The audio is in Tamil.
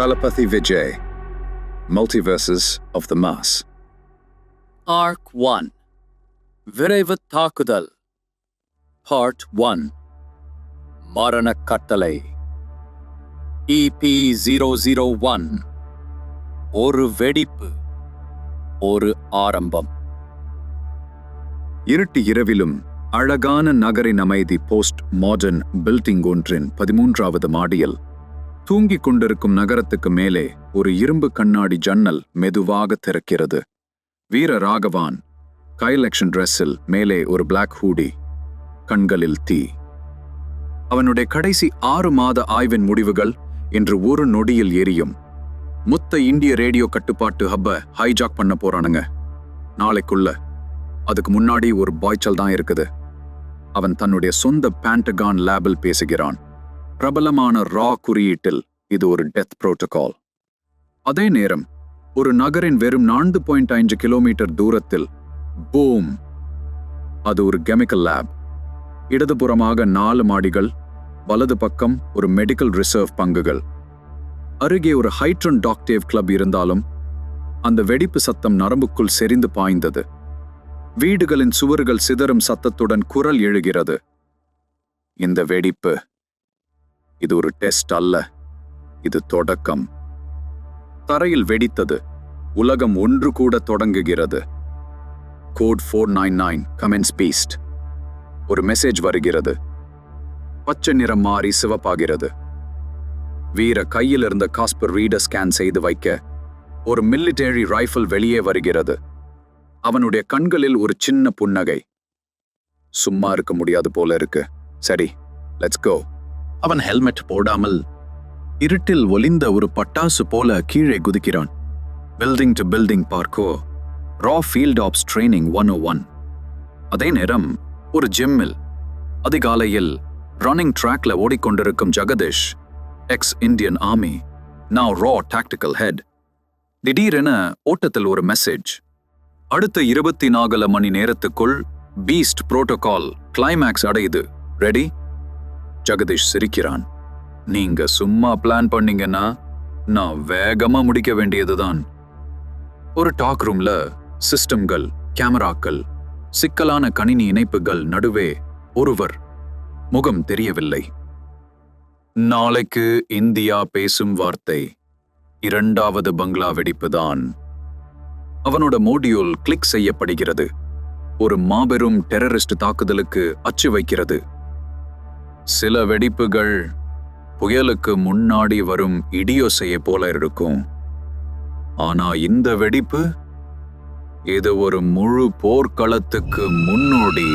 Kalapathy Vijay, Multiverses of the Mass. Arc 1 விரைவு தாக்குதல் Part 1 மரண கட்டளை EP001 ஒரு வெடிப்பு ஒரு ஆரம்பம். இருட்டு இரவிலும் அழகான நகரின் அமைதி போஸ்ட் மாடர்ன் பில்டிங் ஒன்றின் 13வது மாடியில் தூங்கிக் கொண்டிருக்கும் நகரத்துக்கு மேலே ஒரு இரும்பு கண்ணாடி ஜன்னல் மெதுவாக திறக்கிறது. வீர ராகவான் கைலெக்ஷன் ட்ரெஸ்ஸில் மேலே ஒரு பிளாக் ஹூடி, கண்களில் தீ. அவனுடைய கடைசி 6 மாத ஆய்வின் முடிவுகள் இன்று ஒரு நொடியில் எரியும். மொத்த இந்திய ரேடியோ கட்டுப்பாட்டு ஹப்பை ஹைஜாக் பண்ண போறானுங்க நாளைக்குள்ள. அதுக்கு முன்னாடி ஒரு பாய்ச்சல் தான் இருக்குது. அவன் தன்னுடைய சொந்த பேண்டகான் லேபில் பேசுகிறான். பிரபலமான ரா குறியீட்டில் இது ஒரு டெத் புரோட்டோகால். அதே நேரம் ஒரு நகரின் வெறும் 4.5 கிலோமீட்டர் தூரத்தில் பூம், அது ஒரு கெமிக்கல் லேப். இடதுபுறமாக 4 மாடிகள், வலது பக்கம் ஒரு மெடிக்கல் ரிசர்வ் பங்குகள். அருகே ஒரு ஹைட்ரன் டாக்டேவ் கிளப் இருந்தாலும் அந்த வெடிப்பு சத்தம் நரம்புக்குள் செறிந்து பாய்ந்தது. வீடுகளின் சுவர்கள் சிதறும் சத்தத்துடன் குரல் எழுகிறது. இந்த வெடிப்பு இது ஒரு டெஸ்ட் அல்ல, இது தொடக்கம். தரையில் வெடித்தது. உலகம் ஒன்று கூட தொடங்குகிறது. கோட் 499 கமெண்ட்ஸ் பீஸ்ட். ஒரு மெசேஜ் வருகிறது. பச்சை நிறம் மாறி சிவப்பாகிறது. வீர கையில் இருந்த காஸ்பர் ரீடர் ஸ்கேன் செய்து வைக்க ஒரு மிலிட்டரி ரைஃபிள் வெளியே வருகிறது. அவனுடைய கண்களில் ஒரு சின்ன புன்னகை. சும்மா இருக்க முடியாது போல இருக்கு. சரி, லெட்ஸ் கோ. அவன் ஹெல்மெட் போடாமல் இருட்டில் ஒளிந்த ஒரு பட்டாசு போல கீழே குதிக்கிறான். பில்டிங் டு பில்டிங் பார்க்கோ ரா ஃபீல்ட் ஆப்ஸ் ட்ரைனிங் 101. அதே நேரம் ஒரு ஜிம்மில் அதிகாலையில் ரன்னிங் ட்ராக்ல ஓடிக்கொண்டிருக்கும் Jagadish, ex Indian army, now ரா டாக்டிக்கல் ஹெட். திடீரென ஓட்டத்தில் ஒரு மெசேஜ். அடுத்த 24 மணி நேரத்துக்குள் பீஸ்ட் புரோட்டோகால் கிளைமேக்ஸ் அடையுது. ரெடி? ஜெகதீஷ் சிரிக்கிறான். நீங்க சும்மா பிளான் பண்ணீங்கன்னா நான் வேகமா முடிக்க வேண்டியதுதான். ஒரு டாக் ரூம்ல சிஸ்டம்கள், கேமராக்கள், சிக்கலான கணினி இணைப்புகள் நடுவே ஒருவர், முகம் தெரியவில்லை. நாளைக்கு இந்தியா பேசும் வார்த்தை 2வது பங்களா வெடிப்புதான். அவனோட மோடியூல் கிளிக் செய்யப்படுகிறது. ஒரு மாபெரும் டெரரிஸ்ட் தாக்குதலுக்கு அச்சு வைக்கிறது. சில வெடிப்புகள் புயலுக்கு முன்னாடி வரும் இடியோசையை போல இருக்கும். ஆனா இந்த வெடிப்பு இது ஒரு முழு போர்க்களத்துக்கு முன்னோடி.